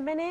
MNA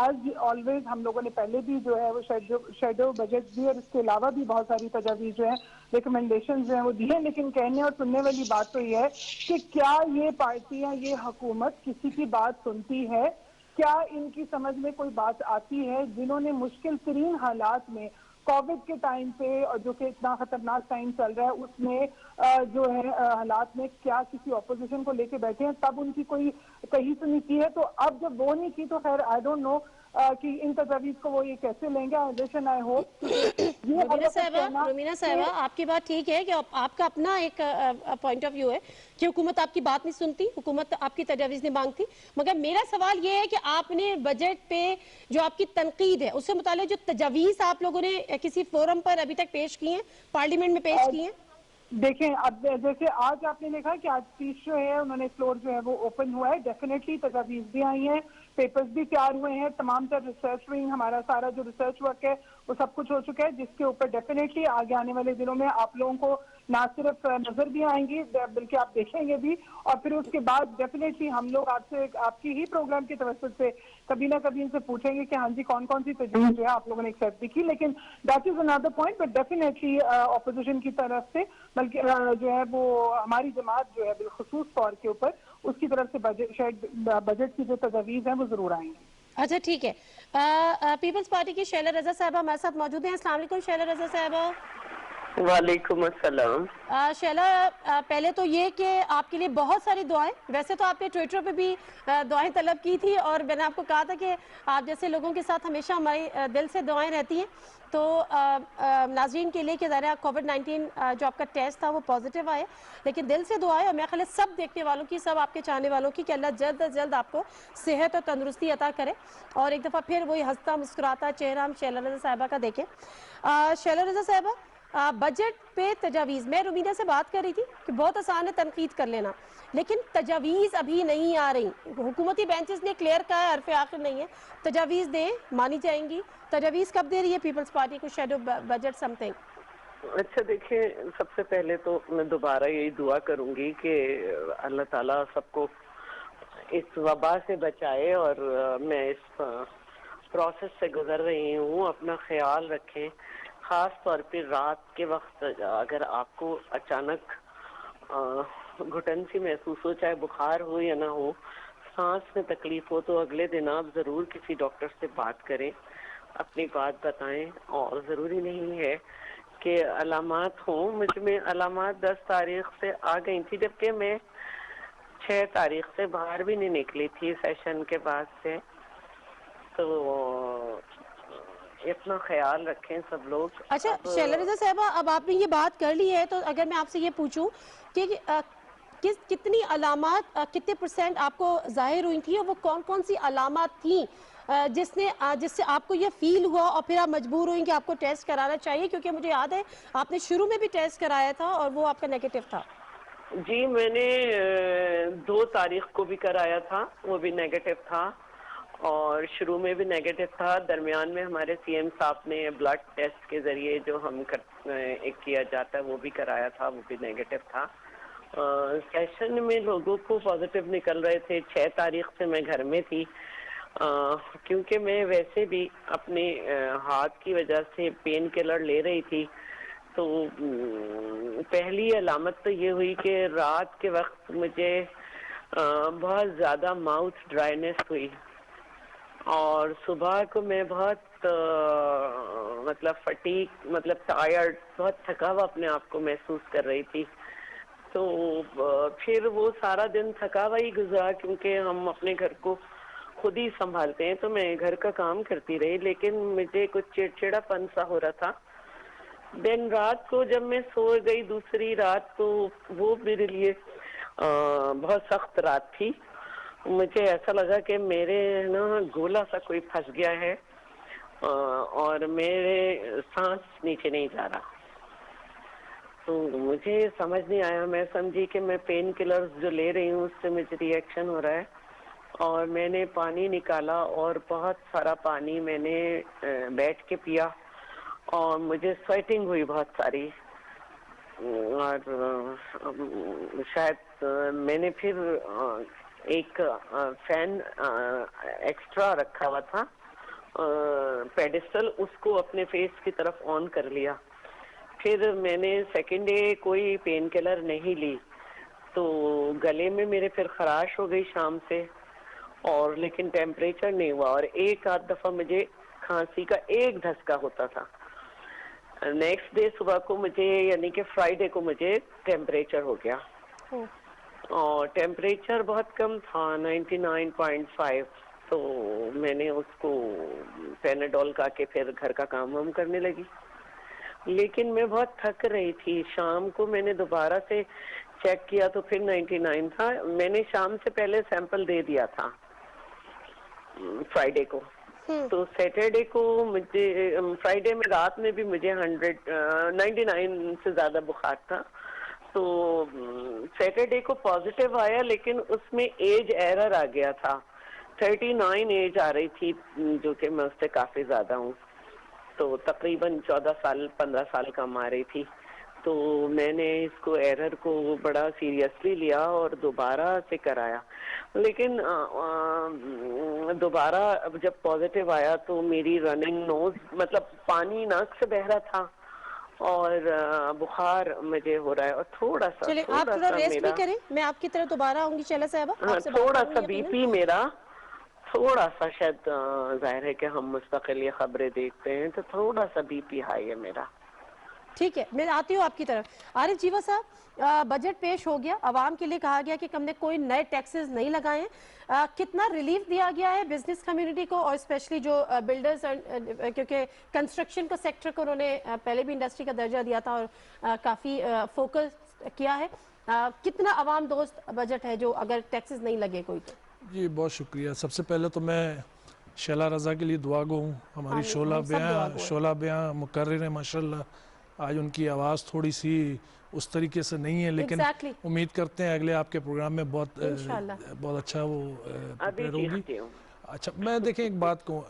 as always ہم لوگوں نے پہلے بھی جو ہے وہ شیڈو بجٹ بھی اور اس کے علاوہ بھی بہت ساری تجاویز جو ہیں ریکمنڈیشنز جو ہیں وہ دی ہیں، لیکن کہنے اور سننے والی بات تو یہ ہے کہ کیا یہ پارٹیاں، یہ حکومت کسی کی بات سنتی ہے؟ کیا ان کی سمجھ میں کوئی بات آتی ہے جنہوں نے مشکل ترین حالات میں کووڈ کے ٹائم پہ، اور جو کہ اتنا خطرناک ٹائم چل رہا ہے اس میں جو ہے حالات میں کیا کسی اپوزیشن کو لے کے بیٹھے ہیں، تب ان کی کوئی کہیں سنی کی ہے؟ تو اب جب وہ نہیں کی تو خیر آئی ڈونٹ نو کہ ان تجاویز کو وہ یہ کیسے لیں گے. لیکن آئی ہوپ کیونکہ یہ ہر وقت کہنا رومینہ صاحبہ آپ کی بات ٹھیک ہے کہ آپ کا اپنا ایک پوائنٹ آف ویو ہے کہ حکومت آپ کی بات نہیں سنتی، حکومت آپ کی تجاویز نہیں مانگتی، مگر میرا سوال یہ ہے کہ آپ نے بجٹ پہ جو آپ کی تنقید ہے اس سے متعلق جو تجاویز آپ لوگوں نے کسی فورم پر ابھی تک پیش کی ہیں، پارلیمنٹ میں پیش کی ہیں؟ دیکھیں اب جیسے آج آپ نے دیکھا کہ آج اسپیچ جو ہے انہوں نے فلور جو ہے وہ اوپن ہوا ہے، ڈیفینیٹلی تجاویز بھی آئی ہیں، پیپرز بھی تیار ہوئے ہیں، تمام تر ریسرچ ونگ، ہمارا سارا جو ریسرچ ورک ہے وہ سب کچھ ہو چکا ہے، جس کے اوپر ڈیفینیٹلی آگے آنے والے دنوں میں آپ لوگوں کو نہ صرف نظر بھی آئیں گی بلکہ آپ دیکھیں گے بھی، اور پھر اس کے بعد ڈیفینیٹلی ہم لوگ آپ سے، آپ کی ہی پروگرام کی توسط سے کبھی نہ کبھی ان سے پوچھیں گے کہ ہاں جی کون کون سی تجویز جو ہے آپ لوگوں نے ایکسیپٹ بھی کی. لیکن that is another point, but definitely opposition کی طرف سے، بلکہ جو ہے وہ ہماری جماعت جو ہے بالخصوص طور کے اوپر اس کی طرف سے بجٹ کی جو تجاویز ہیں وہ ضرور آئیں گی. اچھا ٹھیک ہے. پیپلز پارٹی کی شیلا رضا صاحبہ ہمارے ساتھ موجود ہیں. السلام علیکم شیلا رضا صاحبہ. وعلیکم السلام. شیلا پہلے تو یہ کہ آپ کے لیے بہت ساری دعائیں، ویسے تو آپ نے ٹویٹر پہ بھی دعائیں طلب کی تھی اور میں نے آپ کو کہا تھا کہ آپ جیسے لوگوں کے ساتھ ہمیشہ ہماری دل سے دعائیں رہتی ہیں. تو ناظرین کے لیے کہ ظاہر ہے کووڈ-19 جو آپ کا ٹیسٹ تھا وہ پازیٹیو آئے، لیکن دل سے دعائیں اور میرے خیال ہے سب دیکھنے والوں کی، سب آپ کے چاہنے والوں کی کہ اللہ جلد از جلد آپ کو صحت اور تندرستی عطا کرے اور ایک دفعہ پھر وہی ہنستا مسکراتا چہرہ ہم شیلا رضا صاحبہ کا دیکھیں. شیلا رضا صاحبہ بجٹ پہ تجاویز، میں رومینہ سے بات کر رہی تھی کہ بہت آسان ہے تنقید کر لینا، لیکن تجاویز ابھی نہیں آ رہی. حکومتی بینچز نے کلیئر کہا ہے حرف آخر نہیں ہے، تجاویز دیں مانی جائیں گی. تجاویز کب دے رہی ہے پیپلز پارٹی کو شیڈو بجٹ سم تھنگ؟ اچھا دیکھیں، سب سے پہلے تو میں دوبارہ یہی دعا کروں گی کہ اللہ تعالیٰ سب کو اس وبا سے بچائے، اور میں اس پروسیس سے گزر رہی ہوں، اپنا خیال رکھیں. خاص طور پہ رات کے وقت اگر آپ کو اچانک گھٹن سی محسوس ہو، چاہے بخار ہو یا نہ ہو، سانس میں تکلیف ہو، تو اگلے دن آپ ضرور کسی ڈاکٹر سے بات کریں، اپنی بات بتائیں. اور ضروری نہیں ہے کہ علامات ہوں. مجھ میں علامات 10 تاریخ سے آ گئی تھی، جبکہ میں 6 تاریخ سے باہر بھی نہیں نکلی تھی سیشن کے بعد سے. تو اتنا خیال رکھیں سب لوگ. اچھا شیلا رضا صاحبہ، اب آپ نے یہ بات کر لی ہے تو اگر میں آپ سے یہ پوچھوں کہ کتنی علامات، کتنے پرسنٹ آپ کو ظاہر ہوئی تھی اور وہ کون کون سی علامات تھیں جس سے آپ کو یہ فیل ہوا اور پھر آپ مجبور ہوئیں کہ آپ کو ٹیسٹ کرانا چاہیے؟ کیونکہ مجھے یاد ہے آپ نے شروع میں بھی ٹیسٹ کرایا تھا اور وہ آپ کا نیگیٹو تھا. جی میں نے 2 تاریخ کو بھی کرایا تھا، وہ بھی نیگیٹو تھا، اور شروع میں بھی نیگیٹو تھا. درمیان میں ہمارے سی ایم صاحب نے بلڈ ٹیسٹ کے ذریعے جو ہم ایک کیا جاتا ہے وہ بھی کرایا تھا، وہ بھی نیگیٹو تھا. سیشن میں لوگوں کو پازیٹیو نکل رہے تھے. 6 تاریخ سے میں گھر میں تھی، کیونکہ میں ویسے بھی اپنے ہاتھ کی وجہ سے پین کلر لے رہی تھی. تو پہلی علامت تو یہ ہوئی کہ رات کے وقت مجھے بہت زیادہ ماؤتھ ڈرائنیس ہوئی، اور صبح کو میں بہت فٹیگ، ٹائرڈ، بہت تھکا ہوا اپنے آپ کو محسوس کر رہی تھی. تو پھر وہ سارا دن تھکا ہوا ہی گزرا، کیونکہ ہم اپنے گھر کو خود ہی سنبھالتے ہیں، تو میں گھر کا کام کرتی رہی، لیکن مجھے کچھ چڑچڑا پن سا ہو رہا تھا. دن رات کو جب میں سو گئی دوسری رات، تو وہ میرے لیے بہت سخت رات تھی. مجھے ایسا لگا کہ میرے گولا سا کوئی پھنس گیا ہے اور میرے سانس نیچے نہیں جا رہا. تو مجھے سمجھ نہیں آیا، میں سمجھی کہ میں پین کلرز جو لے رہی ہوں اس سے مجھے ری ایکشن ہو رہا ہے. اور میں نے پانی نکالا اور بہت سارا پانی میں نے بیٹھ کے پیا، اور مجھے سویٹنگ ہوئی بہت ساری. اور شاید میں نے پھر ایک فین ایکسٹرا رکھا ہوا تھا، پیڈسٹل اس کو اپنے فیس کی طرف آن کر لیا. پھر میں نے سیکنڈ ڈے کوئی پین کلر نہیں لی تو گلے میں میرے پھر خراش ہو گئی شام سے, اور لیکن ٹیمپریچر نہیں ہوا, اور ایک آدھ دفعہ مجھے کھانسی کا ایک دھسکا ہوتا تھا. نیکسٹ ڈے صبح کو مجھے یعنی کہ فرائیڈے کو مجھے ٹیمپریچر ہو گیا, اور ٹیمپریچر بہت کم تھا 99.5. تو میں نے اس کو پیناڈول کا کے پھر گھر کا کام وام کرنے لگی. لیکن میں بہت تھک رہی تھی. شام کو میں نے دوبارہ سے چیک کیا تو پھر 99 تھا. میں نے شام سے پہلے سیمپل دے دیا تھا فرائیڈے کو. تو سیٹرڈے کو مجھے فرائیڈے میں رات میں بھی مجھے 99 سے زیادہ بخار تھا. تو سیٹرڈے کو پازیٹیو آیا, لیکن اس میں ایج ایرر آ گیا تھا. 39 ایج آ رہی تھی, جو کہ میں اس سے کافی زیادہ ہوں. تو تقریباً 14 سال 15 سال کم آ رہی تھی. تو میں نے اس کو ایرر کو بڑا سیریسلی لیا اور دوبارہ سے کرایا. لیکن دوبارہ جب پازیٹیو آیا تو میری رننگ نوز مطلب پانی ناک سے بہ رہا تھا, اور بخار مجھے ہو رہا ہے, اور تھوڑا سا چلیں آپ تھوڑا ریسٹ بھی کریں, میں آپ کی طرف دوبارہ آؤں گی شیلا صاحبہ. تھوڑا سا بی پی میرا تھوڑا سا, شاید ظاہر ہے کہ ہم مستقل یہ خبریں دیکھتے ہیں, تو تھوڑا سا بی پی ہائی ہے میرا. ٹھیک ہے, میں آتی ہوں آپ کی طرف. عارف جیوا صاحب, بجٹ پیش ہو گیا, عوام کے لیے کہا گیا کہ ہم نے کوئی نئے ٹیکسز نہیں لگائے ہیں. کتنا ریلیف دیا گیا ہے بزنس کمیونٹی کو, اور اسپیشلی جو بلڈرز, کیونکہ کنسٹرکشن کا سیکٹر کو انہوں نے پہلے بھی انڈسٹری کا درجہ دیا تھا اور کافی فوکس کیا ہے. کتنا عوام دوست بجٹ ہے جو اگر ٹیکسز نہیں لگے کوئی تو؟ جی بہت شکریہ. سب سے پہلے تو میں شیلا رضا کے لیے دعا گو ہوں. ہماری شعلہ بیاں مقرر ہیں ماشاءاللہ. آج ان کی آواز تھوڑی سی اس طریقے سے نہیں ہے, لیکن امید کرتے ہیں اگلے آپ کے پروگرام میں بہت اچھا وہ پریپیئر ہوگی. اچھا میں دیکھیں ایک بات کہوں,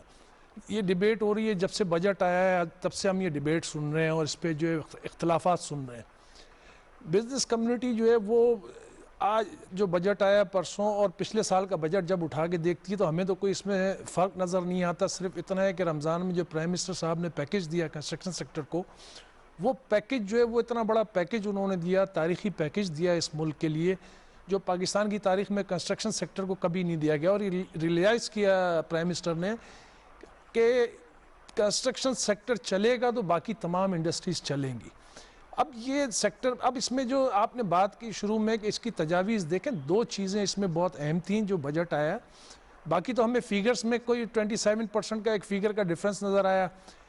یہ ڈیبیٹ ہو رہی ہے جب سے بجٹ آیا ہے تب سے ہم یہ ڈیبیٹ سن رہے ہیں اور اس پہ جو ہے اختلافات سن رہے ہیں. بزنس کمیونٹی جو ہے وہ آج جو بجٹ آیا پرسوں اور پچھلے سال کا بجٹ جب اٹھا کے دیکھتی ہے تو ہمیں تو کوئی اس میں فرق نظر نہیں آتا. صرف اتنا ہے کہ رمضان میں جو پرائم منسٹر صاحب نے پیکج دیا کنسٹرکشن سیکٹر کو, وہ پیکج جو ہے وہ اتنا بڑا پیکج انہوں نے دیا, تاریخی پیکج دیا اس ملک کے لیے, جو پاکستان کی تاریخ میں کنسٹرکشن سیکٹر کو کبھی نہیں دیا گیا. اور ریلائز کیا پرائم منسٹر نے کہ کنسٹرکشن سیکٹر چلے گا تو باقی تمام انڈسٹریز چلیں گی. اب یہ سیکٹر, اب اس میں جو آپ نے بات کی شروع میں کہ اس کی تجاویز دیکھیں, دو چیزیں اس میں بہت اہم تھیں جو بجٹ آیا. باقی تو ہمیں فیگرز میں کوئی 27% کا ایک فیگر کا ڈیفرنس نظر آیا.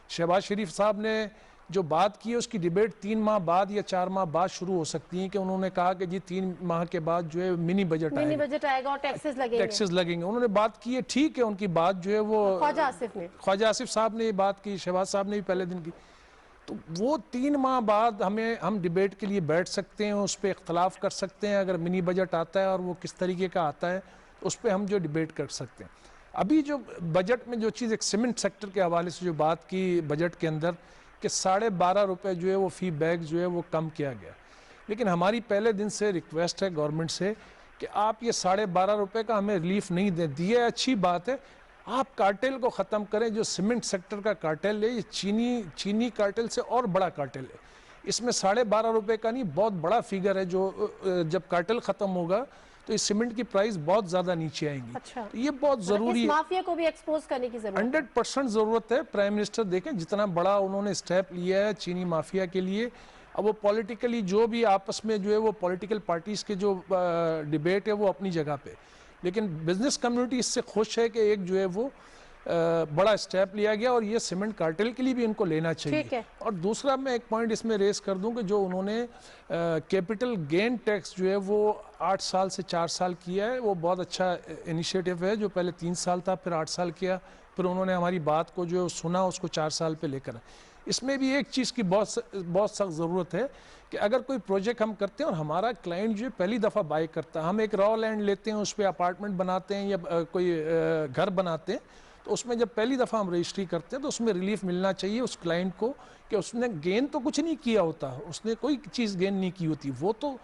شہباز شریف صاحب نے جو بات کی ہے اس کی ڈیبیٹ 3 ماہ بعد یا 4 ماہ بعد شروع ہو سکتی ہیں, کہ انہوں نے کہا کہ جی 3 ماہ کے بعد جو ہے منی بجٹ آئے گا اور ٹیکسز لگیں گے. انہوں نے بات کی ہے, ٹھیک ہے, ان کی بات جو ہے وہ خواجہ آصف صاحب نے یہ بات کی, شہباز صاحب نے بھی پہلے دن کی. تو وہ 3 ماہ بعد ہم ڈیبیٹ کے لیے بیٹھ سکتے ہیں, اس پہ اختلاف کر سکتے ہیں. اگر منی بجٹ آتا ہے اور وہ کس طریقے کا آتا ہے تو اس پہ ہم جو ڈیبیٹ کر سکتے ہیں. ابھی جو بجٹ میں جو چیز ایک سیمنٹ سیکٹر کے حوالے سے جو بات کی بجٹ کے اندر کہ 12.5 روپے جو ہے وہ فی بیگ جو ہے وہ کم کیا گیا, لیکن ہماری پہلے دن سے ریکویسٹ ہے گورنمنٹ سے کہ آپ یہ 12.5 روپے کا ہمیں ریلیف نہیں دیے. اچھی بات ہے, آپ کارٹیل کو ختم کریں. جو سیمنٹ سیکٹر کا کارٹیل ہے یہ چینی کارٹیل سے اور بڑا کارٹیل ہے. اس میں 12.5 روپے کا نہیں, بہت بڑا فیگر ہے. جو جب کارٹیل ختم ہوگا تو اس سیمنٹ کی پرائز بہت زیادہ نیچے آئیں گی. تو یہ بہت ضروری ہے, اس مافیا کو بھی ایکسپوز کرنے کی ضرورت ہے, 100% ضرورت ہے. پرائم منسٹر دیکھیں جتنا بڑا انہوں نے سٹیپ لیا ہے چینی مافیا کے لیے. اب وہ پولیٹیکلی جو بھی آپس میں جو ہے وہ پولیٹیکل پارٹیز کے جو ڈیبیٹ ہے وہ اپنی جگہ پہ, لیکن بزنس کمیونٹی اس سے خوش ہے کہ ایک جو ہے وہ بڑا سٹیپ لیا گیا, اور یہ سیمنٹ کارٹل کے لیے بھی ان کو لینا چاہیے. اور دوسرا میں ایک پوائنٹ اس میں ریز کر دوں کہ جو انہوں نے کیپٹل گین ٹیکس جو ہے وہ 8 سال سے 4 سال کیا ہے, وہ بہت اچھا انیشیٹو ہے. جو پہلے 3 سال تھا, پھر 8 سال کیا, پھر انہوں نے ہماری بات کو جو سنا اس کو 4 سال پہ لے کر. اس میں بھی ایک چیز کی بہت سخت ضرورت ہے کہ اگر کوئی پروجیکٹ ہم کرتے ہیں اور ہمارا کلائنٹ جو پہلی دفعہ بائی کرتا ہے, ہم ایک را لینڈ لیتے ہیں, اس پہ اپارٹمنٹ بناتے ہیں یا کوئی گھر بناتے ہیں, تو اس میں جب پہلی دفعہ ہم رجسٹری کرتے ہیں تو اس میں ریلیف ملنا چاہیے اس کلائنٹ کو کہ اس نے گین تو کچھ نہیں کیا ہوتا, اس نے کوئی چیز گین نہیں کی ہوتی, وہ تو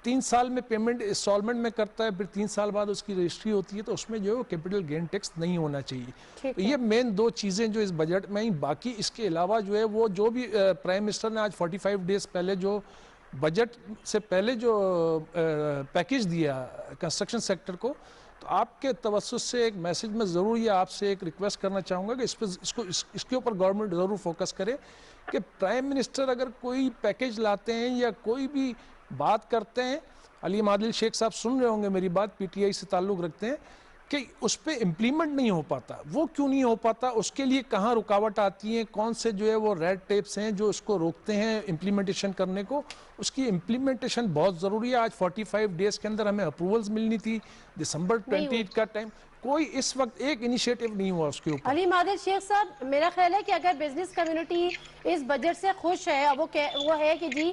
3 سال میں پیمنٹ انسٹالمنٹ میں کرتا ہے، پھر 3 سال بعد اس کی رجسٹری ہوتی ہے، تو اس میں جو ہے وہ کیپٹل گین ٹیکس نہیں ہونا چاہیے. یہ مین 2 چیزیں جو اس بجٹ میں ہی. باقی اس کے علاوہ جو ہے وہ جو بھی پرائم منسٹر نے آج 45 ڈیز پہلے جو بجٹ سے پہلے جو پیکیج دیا کنسٹرکشن سیکٹر کو، تو آپ کے توسط سے ایک میسج میں ضرور یہ آپ سے ایک ریکویسٹ کرنا چاہوں گا کہ اس کے اوپر گورنمنٹ ضرور فوکس کرے کہ پرائم منسٹر اگر کوئی پیکیج لاتے ہیں یا کوئی بھی بات کرتے ہیں، علیم عادل شیخ صاحب سن رہے ہوں گے میری بات، پی ٹی آئی سے تعلق رکھتے ہیں، کہ اس پہ امپلیمنٹ نہیں ہو پاتا. وہ کیوں نہیں ہو پاتا؟ اس کے لیے کہاں رکاوٹ آتی ہیں، کون سے جو ہے وہ ریڈ ٹیپس ہیں جو اس کو روکتے ہیں امپلیمنٹیشن کرنے کو. اس کی امپلیمنٹیشن بہت ضروری ہے. آج 45 ڈیز کے اندر ہمیں اپروولز ملنی تھی، دسمبر 28 کا ٹائم، کوئی اس وقت ایک انیشیٹو نہیں ہوا اس کے اوپر. علیم عادل شیخ صاحب، میرا خیال ہے کہ اگر بزنس کمیونٹی اس بجٹ سے خوش ہے، وہ ہے کہ جی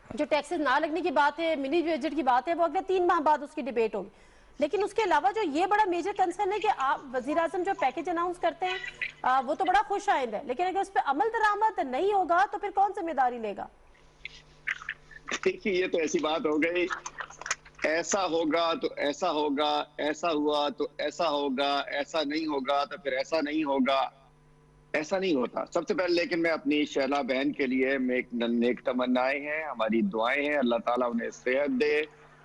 جو ٹیکسز نہ لگنے کی بات ہے، منی بجٹ کی بات ہے، وہ اگلے 3 ماہ بعد اس کی ڈیبیٹ ہوگی. لیکن اس کے علاوہ جو یہ بڑا میجر کنسرن ہے کہ آپ وزیر اعظم جو پیکیج اناؤنس کرتے ہیں وہ تو بڑا خوش آئند ہے، لیکن اگر اس پہ عمل درآمد نہیں ہوگا تو پھر کون ذمہ داری لے گا؟ دیکھیے یہ تو ایسی بات ہو گئی، ایسا ہوگا تو ایسا ہوگا، ایسا ہوا تو ایسا ہوگا، ایسا نہیں ہوگا تو پھر ایسا نہیں ہوگا. ایسا نہیں ہوتا. سب سے پہلے لیکن میں اپنی شیلا بہن کے لیے نیک تمنائیں ہیں، ہماری دعائیں ہیں، اللہ تعالیٰ انہیں صحت دے،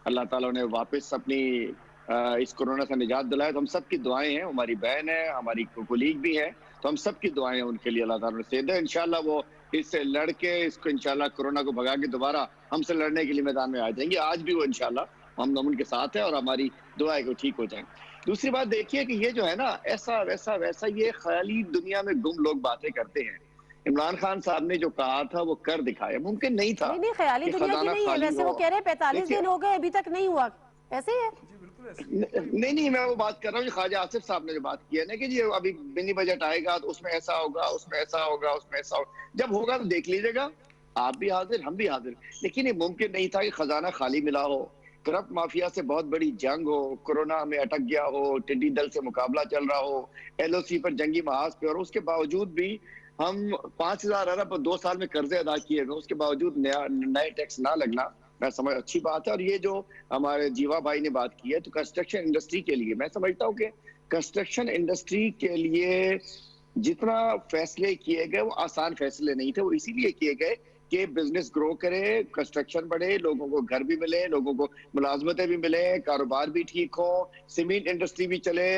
اللہ تعالیٰ انہیں واپس اپنی اس کورونا سے نجات دلائے. تو ہم سب کی دعائیں ہیں، ہماری بہن ہے، ہماری کولیگ بھی ہے، تو ہم سب کی دعائیں ہیں ان کے لیے، اللہ تعالیٰ انہیں صحت دے. انشاءاللہ وہ اس سے لڑ کے اس کو انشاءاللہ کورونا کو بھگا کے دوبارہ ہم سے لڑنے کے لیے میدان میں آ جائیں گے. آج بھی وہ انشاءاللہ ہم ان کے ساتھ ہیں اور ہماری دعا ہے کہ وہ ٹھیک ہو جائیں. دوسری بات دیکھیے کہ یہ جو ہے نا ایسا ویسا ویسا، یہ خیالی دنیا میں گم لوگ باتیں کرتے ہیں. عمران خان صاحب نے جو کہا تھا وہ کر دکھایا. ممکن نہیں تھا نہیں خیالی دنیا کی نہیں ہے، ویسے وہ کہہ رہے 45 دن ہو گئے ابھی تک نہیں ہوا، ایسے ہی ہے. نہیں میں وہ بات کر رہا ہوں کہ خواجہ آصف صاحب نے جو بات کی ہے نا کہ جی ابھی منی بجٹ آئے گا تو اس میں ایسا ہوگا، اس میں ایسا ہوگا، اس میں ایسا ہوگا. جب ہوگا تو دیکھ لیجیے گا، آپ بھی حاضر ہم بھی حاضر. لیکن یہ ممکن نہیں تھا کہ خزانہ خالی ملا ہو، کرپٹ مافیا سے بہت بڑی جنگ ہو، کورونا میں اٹک گیا ہو، ٹڈی دل سے مقابلہ چل رہا ہو، ایل او سی پر جنگی محاذ پہ، اور اس کے باوجود بھی ہم 5000 ارب 2 سال میں قرضے ادا کیے گئے، اس کے باوجود نئے ٹیکس نہ لگنا میں سمجھ اچھی بات ہے. اور یہ جو ہمارے جیوا بھائی نے بات کی ہے تو کنسٹرکشن انڈسٹری کے لیے میں سمجھتا ہوں کہ کنسٹرکشن انڈسٹری کے لیے جتنا فیصلے کیے گئے وہ آسان فیصلے نہیں تھے. وہ اسی لیے کیے گئے کہ بزنس گرو کرے، کنسٹرکشن بڑھے، لوگوں کو گھر بھی ملے، لوگوں کو ملازمتیں بھی ملے، کاروبار بھی ٹھیک ہو، سیمنٹ انڈسٹری بھی چلے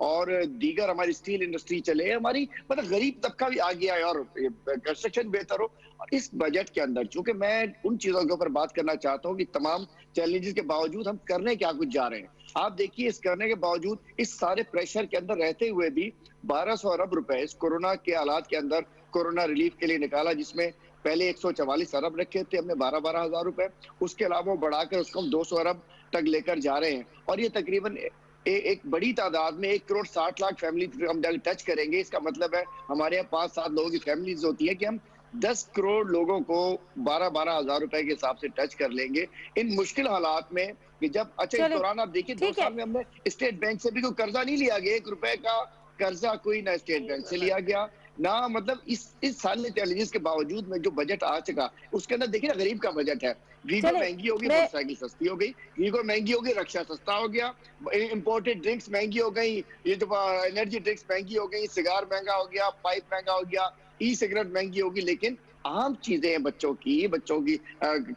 اور دیگر ہماری اسٹیل انڈسٹری چلے، ہماری مطلب غریب طبقہ بھی آگے آئے اور کنسٹرکشن بہتر ہو. اور اس بجٹ کے اندر چونکہ میں ان چیزوں کے اوپر بات کرنا چاہتا ہوں کہ تمام چیلنجز کے باوجود ہم کرنے کیا کچھ جا رہے ہیں. آپ دیکھیے اس کرنے کے باوجود اس سارے پریشر کے اندر رہتے ہوئے بھی 1200 ارب روپے اس کورونا کے حالات کے اندر کورونا ریلیف کے لیے نکالا، جس میں پہلے 144 ارب رکھے تھے ہم نے 12 ہزار روپے، اس کے علاوہ بڑھا کر اس کو ہم 200 ارب تک لے کر جا رہے ہیں. اور یہ تقریباً ایک بڑی تعداد میں 1,60,00,000 فیملی ہم ٹچ کریں گے. اس کا مطلب ہے ہمارے یہاں 5-7 لوگوں کی فیملیز ہوتی ہے کہ ہم 10 کروڑ لوگوں کو 12 ہزار روپے کے حساب سے ٹچ کر لیں گے ان مشکل حالات میں. کہ جب اچھا اس دوران آپ دیکھیے 2 سال میں ہم نے اسٹیٹ بینک سے بھی کوئی قرضہ نہیں لیا گیا، 1 روپے کا قرضہ کوئی نہ اسٹیٹ بینک سے لیا گیا نہ. مطلب اس سارے چیلنجز کے باوجود میں جو بجٹ آ چکا اس کے اندر دیکھیے نا غریب کا بجٹ ہے. ویگو مہنگی ہوگی، موٹر سائیکل سستی ہو گئی، ویگو مہنگی ہوگی، رکشا سستا ہو گیا، امپورٹڈ ڈرنکس مہنگی ہو گئی، یہ جو انرجی ڈرنکس مہنگی ہو گئی، سگار مہنگا ہو گیا، پائپ مہنگا ہو گیا، ای سگریٹ مہنگی ہوگی. لیکن عام چیزیں ہیں بچوں کی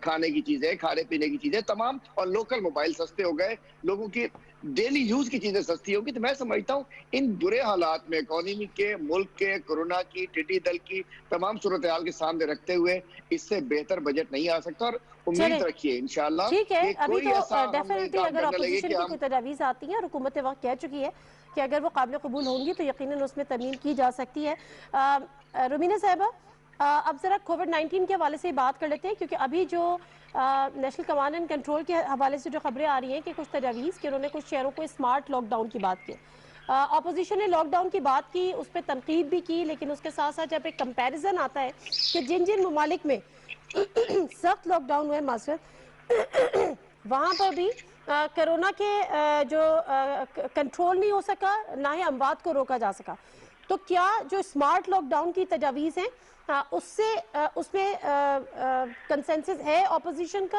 کھانے کی چیزیں، کھانے پینے کی چیزیں تمام، اور لوکل موبائل سستے ہو گئے، لوگوں کی ڈیلی یوز کی چیزیں سستی ہوگی. تو میں سمجھتا ہوں ان برے حالات میں اکانومی کے، ملک کے، کورونا کی، ٹڈی دل کی تمام صورتحال کے سامنے رکھتے ہوئے اس سے بہتر بجٹ نہیں آ سکتا. اور امید رکھیے انشاءاللہ ٹھیک ہے. ابھی کوئی ایسا تو ڈیفینیٹلی اگر اپوزیشن کی کوئی تجاویز آتی ہیں اور حکومت وقت کہہ چکی ہے کہ اگر وہ قابل قبول ہوں گی تو یقیناً اس میں ترمیم کی جا سکتی ہے. رومینہ صاحبہ اب ذرا کووڈ-19 کے حوالے سے بات کر لیتے ہیں، کیونکہ ابھی جو نیشنل کمانڈ اینڈ کنٹرول کے حوالے سے جو خبریں آ رہی ہیں کہ کچھ تجاویز کہ انہوں نے کچھ شہروں کو اسمارٹ لاک ڈاؤن کی بات کی. اپوزیشن نے لاک ڈاؤن کی بات کی، اس پہ تنقید بھی کی، لیکن اس کے ساتھ ساتھ جب ایک کمپیریزن آتا ہے کہ جن ممالک میں سخت لاک ڈاؤن ہوئے معذرت وہاں پر بھی کرونا کے جو کنٹرول نہیں ہو سکا، نہ ہی اموات کو روکا جا سکا. تو کیا جو اسمارٹ لاک ڈاؤن کی تجاویز ہیں اس میں کنسنسس ہے اپوزیشن کا؟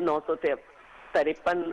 953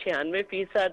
96%,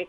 1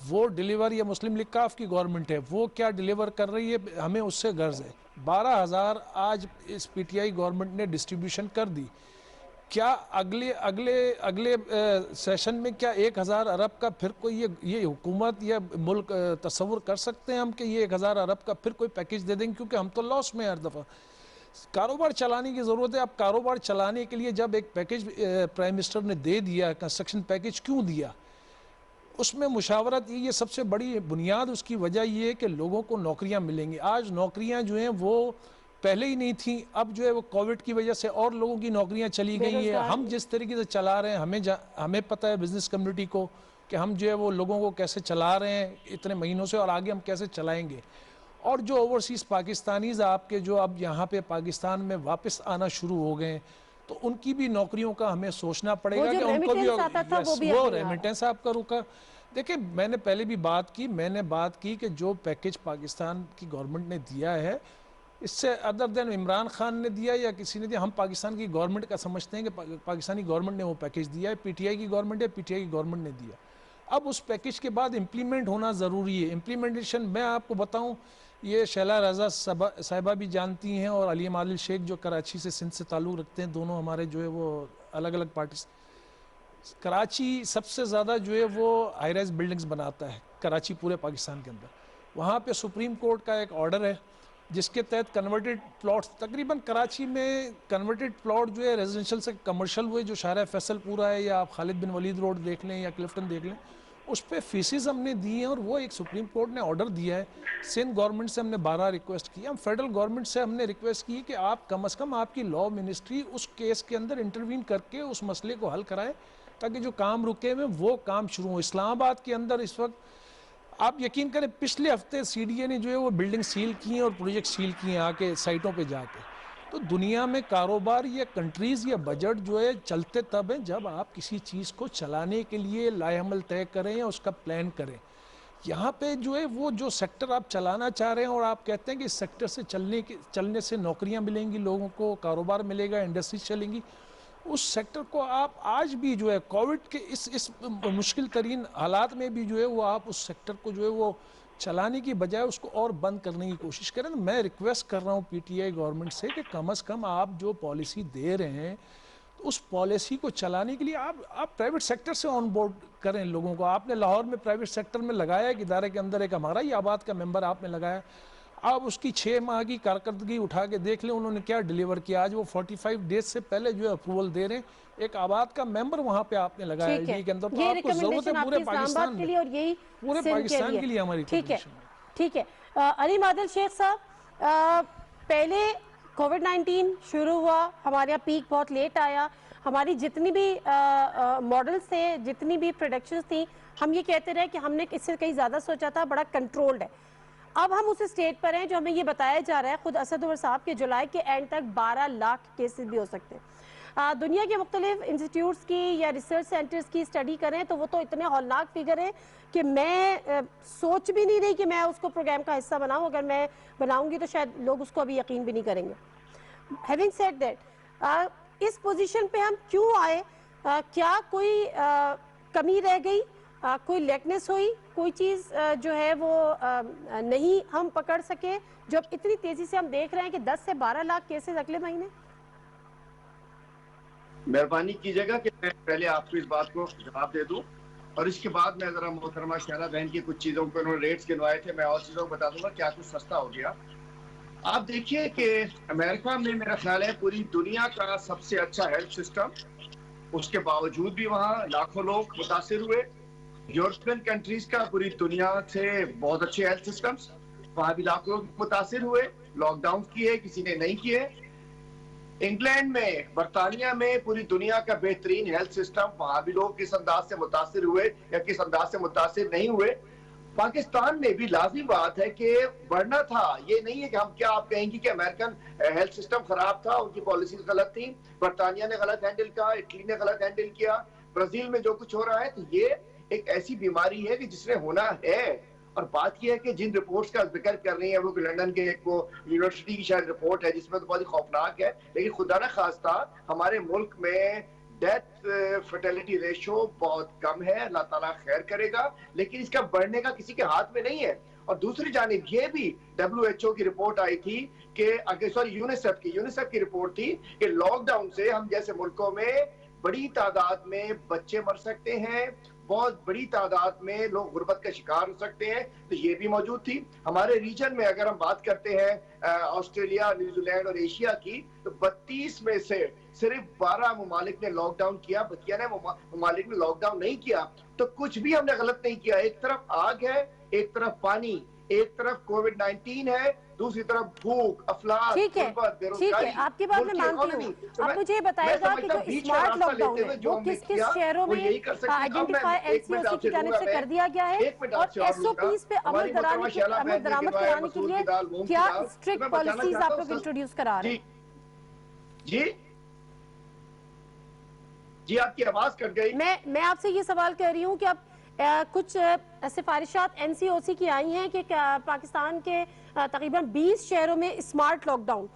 وہ ڈیلیور یا مسلم لیگ کاف کی گورنمنٹ ہے، وہ کیا ڈیلیور کر رہی ہے ہمیں اس سے غرض ہے۔ 12,000 آج اس پی ٹی آئی گورنمنٹ نے ڈسٹریبیوشن کر دی، کیا اگلے سیشن میں کیا 1,000 ارب کا پھر کوئی یہ حکومت یا ملک تصور کر سکتے ہیں ہم کہ یہ 1,000 ارب کا پھر کوئی پیکیج دے دیں گے؟ کیونکہ ہم تو لاس میں ہر دفعہ کاروبار چلانے کی ضرورت ہے۔ اب کاروبار چلانے کے لیے جب ایک پیکیج پرائم منسٹر نے دے دیا، کنسٹرکشن پیکیج کیوں دیا؟ اس میں مشاورت، یہ سب سے بڑی بنیاد اس کی وجہ یہ ہے کہ لوگوں کو نوکریاں ملیں گی۔ آج نوکریاں جو ہیں وہ پہلے ہی نہیں تھیں، اب جو ہے وہ کووڈ کی وجہ سے اور لوگوں کی نوکریاں چلی گئی ہیں۔ ہم جس طریقے سے چلا رہے ہیں، ہمیں پتہ ہے بزنس کمیونٹی کو کہ ہم جو ہے وہ لوگوں کو کیسے چلا رہے ہیں اتنے مہینوں سے، اور آگے ہم کیسے چلائیں گے۔ اور جو اوورسیز پاکستانیز آپ کے جو اب یہاں پہ پاکستان میں واپس آنا شروع ہو گئے ہیں، تو ان کی بھی نوکریوں کا ہمیں سوچنا پڑے گا کہ ان کو بھی وہ ریمیٹنس آپ کا رکا۔ دیکھیں میں نے پہلے بھی بات کی کہ جو پیکیج پاکستان کی گورنمنٹ نے دیا ہے، اس سے ادر دین عمران خان نے دیا یا کسی نے دیا، ہم پاکستان کی گورنمنٹ کا سمجھتے ہیں کہ پاکستانی گورنمنٹ نے وہ پیکیج دیا ہے، پی ٹی آئی کی گورنمنٹ ہے، پی ٹی آئی کی گورنمنٹ نے دیا۔ اب اس پیکیج کے بعد امپلیمنٹ ہونا ضروری ہے۔ امپلیمنٹیشن میں آپ کو بتاؤں، یہ شیلا رضا صاحبہ بھی جانتی ہیں، اور علیم عادل شیخ جو کراچی سے سندھ سے تعلق رکھتے ہیں، دونوں ہمارے جو ہے وہ الگ الگ پارٹیز۔ کراچی سب سے زیادہ جو ہے وہ ہائی رائز بلڈنگز بناتا ہے کراچی پورے پاکستان کے اندر۔ وہاں پہ سپریم کورٹ کا ایک آرڈر ہے جس کے تحت کنورٹڈ پلاٹس، تقریباً کراچی میں کنورٹڈ پلاٹ جو ہے ریزیڈنشل سے کمرشل ہوئے، جو شارع فیصل پورا ہے، یا آپ خالد بن ولید روڈ دیکھ لیں یا کلفٹن دیکھ لیں، اس پہ فیسز ہم نے دی ہیں، اور وہ ایک سپریم کورٹ نے آرڈر دیا ہے۔ سندھ گورنمنٹ سے ہم نے 12 ریکویسٹ کی، ہم فیڈرل گورنمنٹ سے ہم نے ریکویسٹ کی کہ آپ کم از کم آپ کی لا منسٹری اس کیس کے اندر انٹروین کر کے اس مسئلے کو حل کرائے، تاکہ جو کام رکے ہوئے وہ کام شروع ہو۔ اسلام آباد کے اندر اس وقت آپ یقین کریں پچھلے ہفتے سی ڈی اے نے جو ہے وہ بلڈنگ سیل کی ہیں اور پروجیکٹ سیل کی ہیں آ کے سائٹوں پہ جا کے۔ تو دنیا میں کاروبار یا کنٹریز یا بجٹ جو ہے چلتے تب ہیں جب آپ کسی چیز کو چلانے کے لیے لائحہ عمل طے کریں یا اس کا پلان کریں۔ یہاں پہ جو ہے وہ جو سیکٹر آپ چلانا چاہ رہے ہیں اور آپ کہتے ہیں کہ اس سیکٹر سے چلنے سے نوکریاں ملیں گی، لوگوں کو کاروبار ملے گا، انڈسٹریز چلیں گی، اس سیکٹر کو آپ آج بھی جو ہے کووڈ کے اس مشکل ترین حالات میں بھی جو ہے وہ آپ اس سیکٹر کو جو ہے وہ چلانے کی بجائے اس کو اور بند کرنے کی کوشش کریں۔ میں ریکویسٹ کر رہا ہوں پی ٹی آئی گورنمنٹ سے کہ کم از کم آپ جو پالیسی دے رہے ہیں اس پالیسی کو چلانے کے لیے آپ پرائیویٹ سیکٹر سے آن بورڈ کریں لوگوں کو۔ آپ نے لاہور میں پرائیویٹ سیکٹر میں لگایا ایک ادارے کے اندر، ایک ہمارا ہی آباد کا ممبر آپ نے لگایا، آپ اس کی 6 ماہ کی کارکردگی اٹھا کے دیکھ لیں انہوں نے کیا ڈیلیور کیا۔ آج وہ 45 ڈیز سے پہلے جو ہے اپروول دے رہے ہیں، ایک آباد کا ممبر وہاں پہ آپ نے لگایا ایل ڈی کے اندر، تو آپ کو ضرورت ہے پورے پاکستان میں، پورے پاکستان کے لیے ہماری ریکمنڈیشن ہے۔ ٹھیک ہے علیم عادل شیخ صاحب، پہلے کووڈ 19 شروع ہوا، ہمارے یہاں پیک بہت لیٹ آیا، ہماری جتنی بھی ماڈلز تھے، جتنی بھی پروڈکشنز تھیں، ہم یہ کہتے رہے کہ ہم نے اس سے کہیں زیادہ سوچا تھا، بڑا کنٹرولڈ ہے۔ اب ہم اس اسٹیٹ پر ہیں جو ہمیں یہ بتایا جا رہا ہے خود اسد عمر صاحب کے جولائی کے اینڈ تک 12 لاکھ کیسز بھی ہو سکتے ہیں۔ دنیا کے مختلف انسٹیٹیوٹس کی یا ریسرچ سینٹرز کی اسٹڈی کریں تو وہ تو اتنے ہولناک فگر ہیں کہ میں سوچ بھی نہیں رہی کہ میں اس کو پروگرام کا حصہ بناؤں، اگر میں بناؤں گی تو شاید لوگ اس کو ابھی یقین بھی نہیں کریں گے۔ ہیونگ سیڈ دیٹ، اس پوزیشن پہ ہم کیوں آئے؟ کیا کوئی کمی رہ گئی، کوئی لیکنیس ہوئی، کوئی چیز جو ہے وہ نہیں ہم پکڑ سکے جو اب اتنی تیزی سے ہم دیکھ رہے ہیں کہ 10 سے 12 لاکھ کیسز اگلے مہینے؟ مہربانی کیجیے گا کہ میں پہلے آپ کو اس بات کو جواب دے دوں، اور اس کے بعد میں ذرا محترمہ شیلا بہن کی کچھ چیزوں کو انہوں نے ریٹس گنوائے تھے، میں اور چیزوں کو بتا دوں گا کیا کچھ سستا ہو گیا۔ آپ دیکھیے کہ امریکہ میں میرا خیال ہے پوری دنیا کا سب سے اچھا ہیلتھ سسٹم، اس کے باوجود بھی وہاں لاکھوں لوگ متاثر ہوئے۔ یورپین کنٹریز کا پوری دنیا سے بہت اچھے ہیلتھ سسٹمز، وہاں بھی لاکھوں لوگ متاثر ہوئے، لاک ڈاؤن کیے، کسی نے نہیں کیے۔ انگلینڈ میں، برطانیہ میں پوری دنیا کا بہترین ہیلتھ سسٹم، وہاں بھی لوگ کس انداز سے متاثر ہوئے یا کس انداز سے متاثر نہیں ہوئے۔ پاکستان میں بھی لازمی بات ہے کہ بڑھنا تھا، یہ نہیں ہے کہ ہم کیا آپ کہیں گی کہ امریکن ہیلتھ سسٹم خراب تھا، ان کی پالیسیز غلط تھیں، برطانیہ نے غلط ہینڈل کیا، اٹلی نے غلط ہینڈل کیا، برازیل میں جو کچھ ہو رہا ہے، تو یہ ایک ایسی بیماری ہے کہ جس نے ہونا ہے۔ اور بات یہ ہے کہ جن رپورٹس کا ذکر کر رہی ہیں وہ لندن کے ایک یونیورسٹی کی شاید رپورٹ ہے جس میں تو بہت ہی خوفناک ہے، لیکن خدا نہ خواستہ ہمارے ملک میں ڈیتھ فرٹیلٹی ریشو بہت کم ہے, اللہ تعالیٰ خیر کرے گا, لیکن اس کا بڑھنے کا کسی کے ہاتھ میں نہیں ہے. اور دوسری جانب یہ بھی WHO کی رپورٹ آئی تھی کہ یونیسیف کی رپورٹ تھی کہ لاک ڈاؤن سے ہم جیسے ملکوں میں بڑی تعداد میں بچے مر سکتے ہیں, بہت بڑی تعداد میں لوگ غربت کا شکار ہو سکتے ہیں. تو یہ بھی موجود تھی. ہمارے ریجن میں اگر ہم بات کرتے ہیں آسٹریلیا, نیوزی لینڈ اور ایشیا کی, تو 32 میں سے صرف 12 ممالک نے لاک ڈاؤن کیا, 92 ممالک نے لاک ڈاؤن نہیں کیا. تو کچھ بھی ہم نے غلط نہیں کیا. ایک طرف آگ ہے, ایک طرف پانی, ایک طرف کووڈ-19 ہے, دوسری طرف بھوک, افلاس, غربت, بے روزگاری. آپ کی بات میں مانتی ہوں. اب مجھے یہ بتائے گا کہ جو اسمارٹ لاک ڈاؤن ہے وہ کس کس شہروں میں آئیڈینٹیفائی NCOC کی جانب سے کر دیا گیا ہے, اور SOPs پہ عمل درآمد کرانے کے لیے کیا اسٹرکٹ پالیسیز آپ لوگ انٹروڈیوس کرا رہے ہیں؟ جی آپ کی آواز کٹ گئی. میں آپ سے یہ سوال کر رہی ہوں کہ اب کچھ سفارشات NCOC کی آئی ہیں کہ پاکستان کے تقریباً 20 شہروں میں اسمارٹ لاک ڈاؤن,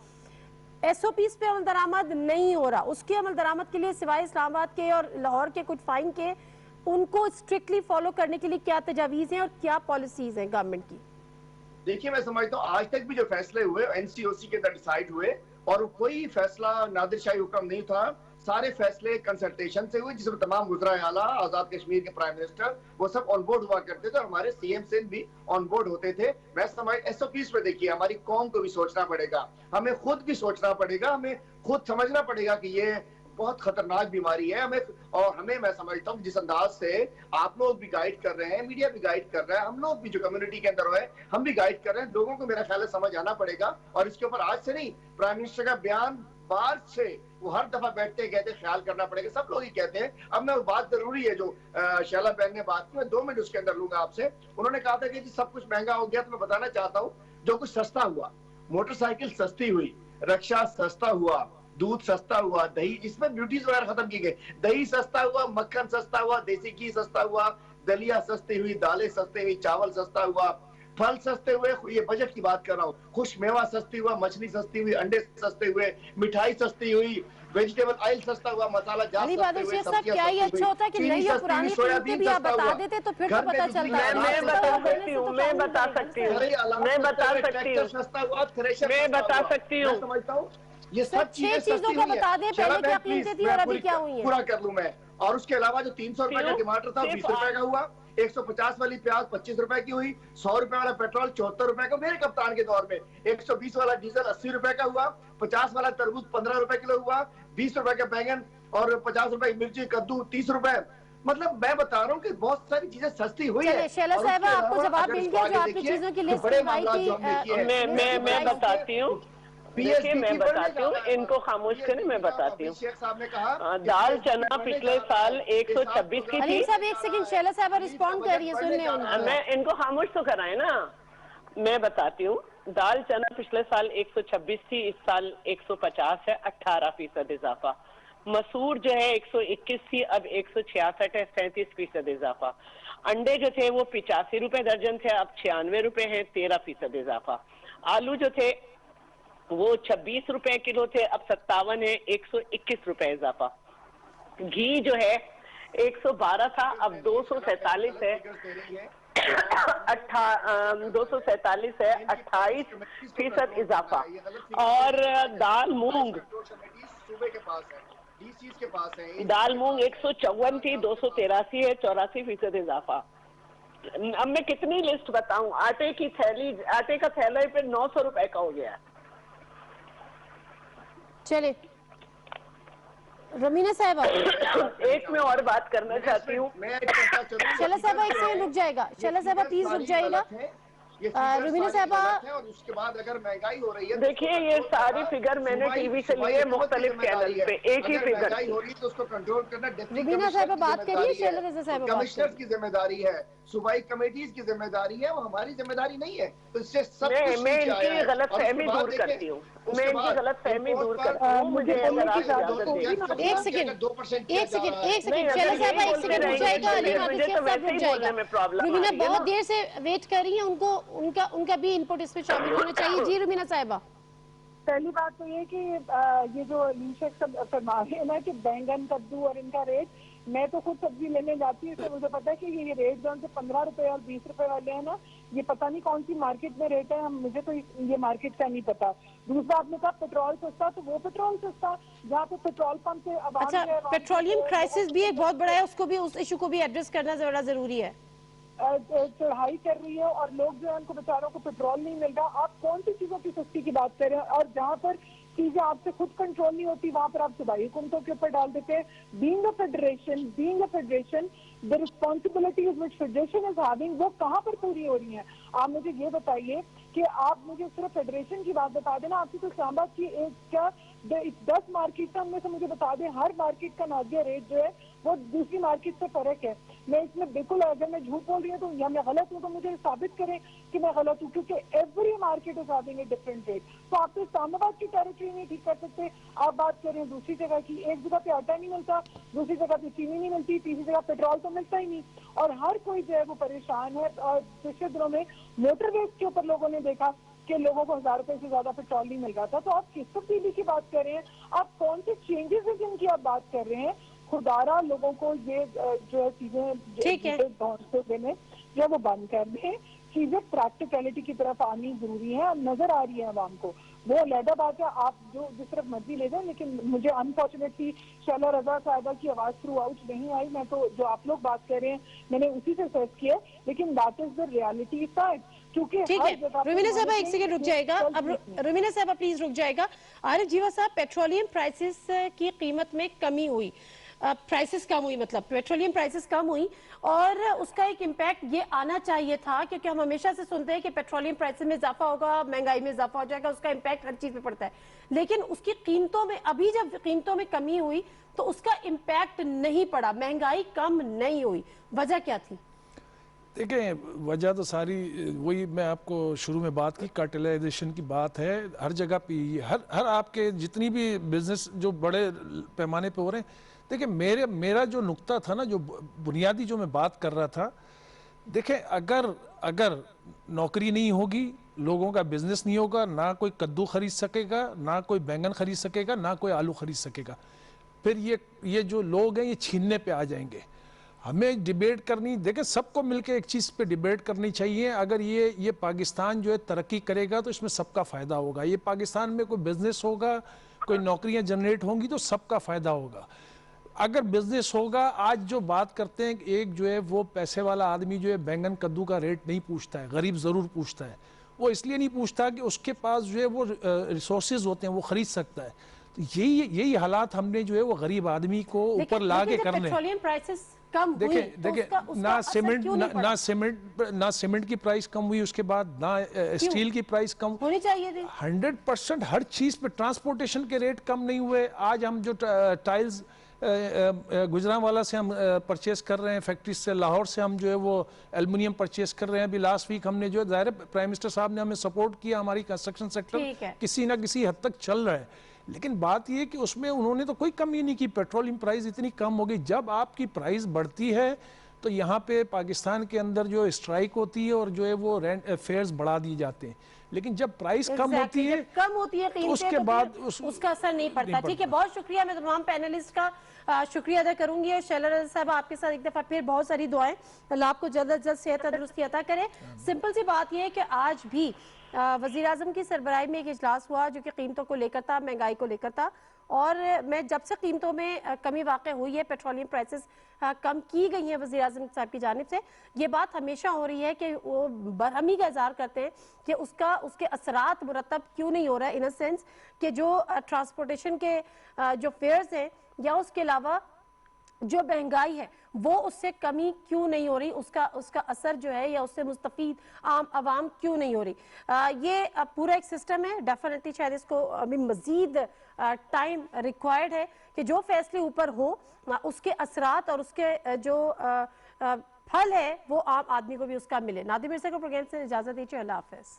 SOPs پہ عمل درآمد نہیں ہو رہا. اس کے عمل درآمد کے لیے سوائے اسلام آباد کے اور لاہور کے کچھ فائن کے, ان کو اسٹرکٹلی فالو کرنے کے لیے کیا تجاویز ہیں اور کیا پالیسیز ہیں گورنمنٹ کی؟ دیکھیے میں سمجھتا ہوں آج تک بھی جو فیصلے ہوئے NCOC کے اندر ڈیسائیڈ ہوئے, اور کوئی فیصلہ نادر شاہی حکم نہیں تھا. سارے فیصلے کنسلٹیشن سے ہوئے, جس میں تمام وزرائے اعلیٰ, آزاد کشمیر کے پرائم منسٹر, وہ سب آن بورڈ ہوا کرتے تھے, اور ہمارے CM سندھ بھی آن بورڈ ہوتے تھے. میں سمجھ SOPs پہ دیکھیے, ہماری قوم کو بھی سوچنا پڑے گا, ہمیں خود بھی سوچنا پڑے گا, ہمیں خود سمجھنا پڑے گا کہ یہ بہت خطرناک بیماری ہے. ہمیں میں سمجھتا ہوں جس انداز سے آپ لوگ بھی گائیڈ کر رہے ہیں, میڈیا بھی گائیڈ کر رہا ہے, ہم لوگ بھی جو کمیونٹی کے اندر ہوئے ہم بھی گائیڈ کر رہے ہیں, لوگوں کو میرا خیال ہے سمجھ آنا پڑے گا. اور اس کے اوپر آج سے نہیں, پرائم منسٹر کا بیان بار سے وہ ہر دفعہ بیٹھتے کہتے خیال کرنا پڑے گا, سب لوگ ہی کہتے ہیں. اب میں بات ضروری ہے جو شیلا بہن نے بات کی, میں 2 منٹ اس کے اندر لوں گا آپ سے. انہوں نے کہا تھا کہ سب کچھ مہنگا ہو گیا, تو میں بتانا چاہتا ہوں جو کچھ سستا ہوا, موٹر سائیکل سستی ہوئی, رکشا سستا ہوا, دودھ سستا ہوا, دہی, جس میں بیوٹیز وغیرہ ختم کی گئی, دہی سستا ہوا, مکھن سستا ہوا, دیسی گھی سستا ہوا, دلیا سستی ہوئی, دالیں سستی ہوئی, چاول سستا ہوا, پھل سستے ہوئے, یہ بجٹ کی بات کر رہا ہوں, خوش میوہ سستی ہوا, مچھلی سستی ہوئی, انڈے سستے ہوئے, مٹھائی سستی ہوئی, ویجیٹیبل آئل سستا ہوا, مسالہ جات سستے ہوئے, کیا یہ اچھا ہوتا ہے کہ نئی اور پرانی قیمتیں بھی آپ بتا دیتے تو پھر تو پتہ چلتا ہے. میں بتا سکتی ہوں سمجھتا ہوں یہ سب چیزیں سستی ہوئی ہیں. پورا کر لوں میں. اور اس کے علاوہ جو 300 روپے کا ٹماٹر تھا 20 روپے کا ہوا, 150 والی پیاز 25 روپے کی ہوئی, 100 روپے والا پیٹرول 74 روپے کا میرے کپتان کے دور میں, 120 والا ڈیزل 80 روپے کا ہوا, 50 والا تربوز 15 روپے کلو ہوا, 20 روپے کا بینگن اور 50 روپے کی مرچی, کدو 30 روپے. مطلب میں بتا رہا ہوں کہ بہت ساری چیزیں سستی ہوئی ہیں. شیلا صاحبہ آپ کو جواب مل گیا جو آپ کی چیزوں کی لسٹ میں بتاتی ہوں. دیکھیے میں بتاتی ہوں, ان کو خاموش کریں, میں بتاتی ہوں. شیخ صاحب نے کہا دال چنا پچھلے سال 126 کی تھی. صاحب ایک سیکنڈ, شیلا صاحبہ رسپونڈ کر رہی ہیں, سن لیں. میں ان کو خاموش تو کرائیں نا. میں بتاتی ہوں, دال چنا پچھلے سال 126 تھی, اس سال 150 ہے, 18% اضافہ. مسور جو ہے 121 تھی, اب 166 ہے, 37% اضافہ. انڈے جو تھے وہ 85 روپے درجن تھے, اب 96 روپے ہیں, 13% اضافہ. آلو جو تھے وہ 26 روپے کلو تھے, اب 57 ہے, 121 روپے اضافہ. گھی جو ہے 112 تھا, اب 247 ہے, 247 ہے, 28% اضافہ. اور دال مونگ 154 تھی, 283 ہے, 84% اضافہ. اب میں کتنی لسٹ بتاؤں. آٹے کی تھیلی, آٹے کا تھیلا پہ 900 روپے کا ہو گیا. چلے رمینہ صاحبہ ایک میں اور بات کرنا چاہتی ہوں. شیلا صاحبہ ایک سیکنڈ رک جائے گا, شیلا صاحبہ پلیز رک جائے گا. رمینہ صاحبہ اور اس کے بعد اگر مہنگائی ہو رہی ہے, دیکھیے یہ ساری فگر میں نے ٹی وی سے لیے مختلف چینل پہ, ایک ہی فگر. مہنگائی ہو رہی ہے تو اس کو کنٹرول کرنا رمینہ صاحبہ بات کریے, شیلا رضا صاحبہ کمشنرز کی ذمہ داری ہے, صوبائی کمیٹیز کی ذمہ داری ہے, وہ ہماری ذمہ داری نہیں ہے. تو اس سے سب کچھ میں ان کی غلط فہمی دور کرتی ہوں, میں ان کی غلط فہمی دور کرتی ہوں. مجھے ایک سیکنڈ شیلا صاحبہ ایک سیکنڈ رک جائے گا, علی نادر شیخ صاحب رک جائے گا. رمینہ بہت دیر سے ویٹ کر رہی ہیں, ان کا بھی انپٹ اس میں شامل ہونا چاہیے. جی رمینہ صاحبہ. پہلی بات تو یہ کہ یہ جو لیشک سب فرما رہے ہیں نا کہ بینگن کدو اور ان کا ریٹ، میں تو خود سبزی لینے جاتی ہوں، اس سے مجھے پتا ہے کہ یہ ریٹ جو ان سے 15 روپے اور 20 روپے والے ہیں نا، یہ پتہ نہیں کون سی مارکیٹ میں ریٹ ہے، مجھے تو یہ مارکیٹ کا نہیں پتا. دوسرا آپ نے کہا پیٹرول سستا، تو وہ پیٹرول سستا جہاں پہ پیٹرول پمپ سے عوام اچھا، پیٹرولیم کرائسس بھی ایک بہت بڑا ہے، اس کو بھی، اس ایشو کو بھی ایڈریس کرنا ذرا ضروری ہے. چڑھائی کر رہی ہے اور لوگ جو ہے ان کو بیچاروں کو پیٹرول نہیں مل رہا. آپ کون سی چیزوں کی سستی کی بات کر رہے ہیں؟ اور جہاں پر چیزیں آپ سے خود کنٹرول نہیں ہوتی وہاں پر آپ صوبائی حکومتوں کے اوپر ڈال دیتے ہیں. Being a federation the responsibilities which federation is having وہ کہاں پر پوری ہو رہی ہیں؟ آپ مجھے یہ بتائیے کہ آپ مجھے صرف فیڈریشن کی بات بتا دینا، آپ کی تو اسلام آباد کی ایک کیا 10 مارکیٹ میں سے مجھے بتا دیں ہر مارکیٹ کا نازیہ ریٹ جو ہے وہ دوسری مارکیٹ سے فرق ہے. میں اس میں بالکل، اگر میں جھوٹ بول رہی ہوں تو یا میں غلط ہوں تو مجھے ثابت کریں کہ میں غلط ہوں، کیونکہ every market is having a different rate. تو آپ تو اسلام آباد کی ٹیریٹری نہیں ٹھیک کر سکتے. آپ بات کر رہے ہیں دوسری جگہ کی، ایک جگہ پہ آٹا نہیں ملتا، دوسری جگہ پہ چینی نہیں ملتی، تیسری جگہ پیٹرول تو ملتا ہی نہیں، اور ہر کوئی جو ہے وہ پریشان ہے. اور پچھلے دنوں میں موٹر ویز کے اوپر لوگوں نے دیکھا کہ لوگوں کو 1000 روپے سے زیادہ پیٹرول نہیں مل رہا تھا. تو آپ کس تبدیلی کی بات کر رہے ہیں؟ آپ کون سے چینجز ہیں جن کی آپ بات کر رہے ہیں؟ خدارا لوگوں کو یہ جو ہے چیزیں دینے جو وہ بند کر دیں. چیزیں پریکٹیکلٹی کی طرف آنی ضروری ہے، نظر آ رہی ہے عوام کو. وہ علیحدہ بات ہے، آپ جو جس طرف مرضی لے جائیں، لیکن مجھے انفارچونیٹلی شیلا رضا صاحبہ کی آواز تھرو آؤٹ نہیں آئی. میں تو جو آپ لوگ بات کر رہے ہیں میں نے اسی سے سرچ کیا، لیکن that is the reality fact. ٹھیک ہے رومینہ صاحبہ ایک سیکنڈ رک جائے گا. اب رومینہ صاحبہ پلیز رک جائے گا. عارف جیوا صاحب، پیٹرولیم پرائسز کی قیمت میں کمی ہوئی، پرائسز کم ہوئی، مطلب پیٹرولیم پرائسز کم ہوئی، اور اس کا ایک امپیکٹ یہ آنا چاہیے تھا، کیونکہ ہم ہمیشہ سے سنتے ہیں کہ پیٹرولیم پرائسز میں اضافہ ہوگا، مہنگائی میں اضافہ ہو جائے گا، اس کا امپیکٹ ہر چیز پہ پڑتا ہے. لیکن اس کی قیمتوں میں، ابھی جب قیمتوں میں کمی ہوئی تو اس کا امپیکٹ نہیں پڑا، مہنگائی کم نہیں ہوئی. وجہ کیا تھی؟ دیکھیں، وجہ تو ساری وہی میں آپ کو شروع میں بات کی، کارٹلائزیشن کی بات ہے. ہر جگہ پہ ہر آپ کے جتنی بھی بزنس جو بڑے پیمانے پہ ہو رہے ہیں. دیکھیں میرا جو نقطہ تھا نا، جو بنیادی جو میں بات کر رہا تھا، دیکھیں اگر نوکری نہیں ہوگی، لوگوں کا بزنس نہیں ہوگا، نہ کوئی کدو خرید سکے گا، نہ کوئی بینگن خرید سکے گا، نہ کوئی آلو خرید سکے گا، پھر یہ جو لوگ ہیں یہ چھیننے پہ آ جائیں گے. ہمیں ڈیبیٹ کرنی، دیکھیں سب کو مل کے ایک چیز پہ ڈیبیٹ کرنی چاہیے. اگر یہ پاکستان جو ہے ترقی کرے گا تو اس میں سب کا فائدہ ہوگا. یہ پاکستان میں کوئی بزنس ہوگا، کوئی نوکریاں جنریٹ ہوں گی تو سب کا فائدہ ہوگا. اگر بزنس ہوگا، آج جو بات کرتے ہیں، ایک جو ہے وہ پیسے والا آدمی جو ہے بینگن کدو کا ریٹ نہیں پوچھتا ہے، غریب ضرور پوچھتا ہے. وہ اس لیے نہیں پوچھتا کہ اس کے پاس جو ہے وہ ریسورسز ہوتے ہیں، وہ خرید سکتا ہے. تو یہی حالات ہم نے جو ہے وہ غریب آدمی کو اوپر لا کے کرنے. دیکھیں نہ سیمنٹ کی پرائس کم ہوئی، اس کے بعد نہ اسٹیل کی پرائس کم ہونی چاہیے تھی. 100% ہر چیز پہ ٹرانسپورٹیشن کے ریٹ کم نہیں ہوئے. آج ہم جو ٹائلز گجرانوالہ سے ہم پرچیز کر رہے ہیں، فیکٹری سے، لاہور سے ہم جو ہے وہ ایلومینیم پرچیز کر رہے ہیں. ابھی لاسٹ ویک ہم نے جو ہے، ظاہر پرائم منسٹر صاحب نے ہمیں سپورٹ کیا، ہماری کنسٹرکشن سیکٹر کسی نہ کسی حد تک چل رہا ہے. لیکن بات یہ کہ اس میں انہوں نے تو کوئی کمی نہیں کی. پیٹرولیم پرائز اتنی کم ہو گئی. جب آپ کی پرائز بڑھتی ہے تو یہاں پہ پاکستان کے اندر جو اسٹرائک ہوتی ہے اور جو ہے وہ فیئرز بڑھا دیے جاتے ہیں. لیکن جب پرائز کم ہوتی ہے تو اس کے بعد اس کا اثر نہیں پڑتا. ٹھیک ہے، بہت شکریہ. میں تمام پینلسٹ کا شکریہ ادا کروں گی. اور شیلا رضا صاحب، آپ کے ساتھ ایک دفعہ پھر بہت ساری دعائیں. اللہ آپ کو جلد از جلد صحت تندرستی عطا کرے. سمپل سی بات یہ ہے کہ آج بھی وزیر اعظم کی سربراہی میں ایک اجلاس ہوا جو کہ قیمتوں کو لے کر تھا، مہنگائی کو لے کر تھا. اور میں جب سے قیمتوں میں کمی واقع ہوئی ہے، پیٹرولیم پرائسز کم کی گئی ہیں وزیر اعظم صاحب کی جانب سے، یہ بات ہمیشہ ہو رہی ہے کہ وہ برہمی کا اظہار کرتے ہیں کہ اس کے اثرات مرتب کیوں نہیں ہو رہا ہے، ان سینس کہ جو ٹرانسپورٹیشن کے جو فیئرز ہیں یا اس کے علاوہ جو مہنگائی ہے وہ اس سے کمی کیوں نہیں ہو رہی، اس کا اثر جو ہے یا اس سے مستفید عام عوام کیوں نہیں ہو رہی. یہ پورا ایک سسٹم ہے. ڈیفینیٹلی شاید اس کو ابھی مزید ٹائم ریکوائرڈ ہے کہ جو فیصلے اوپر ہوں اس کے اثرات اور اس کے جو پھل ہے وہ عام آدمی کو بھی اس کا ملے. نادر مرزا کو پروگرام سے اجازت دیجیے. اللہ حافظ.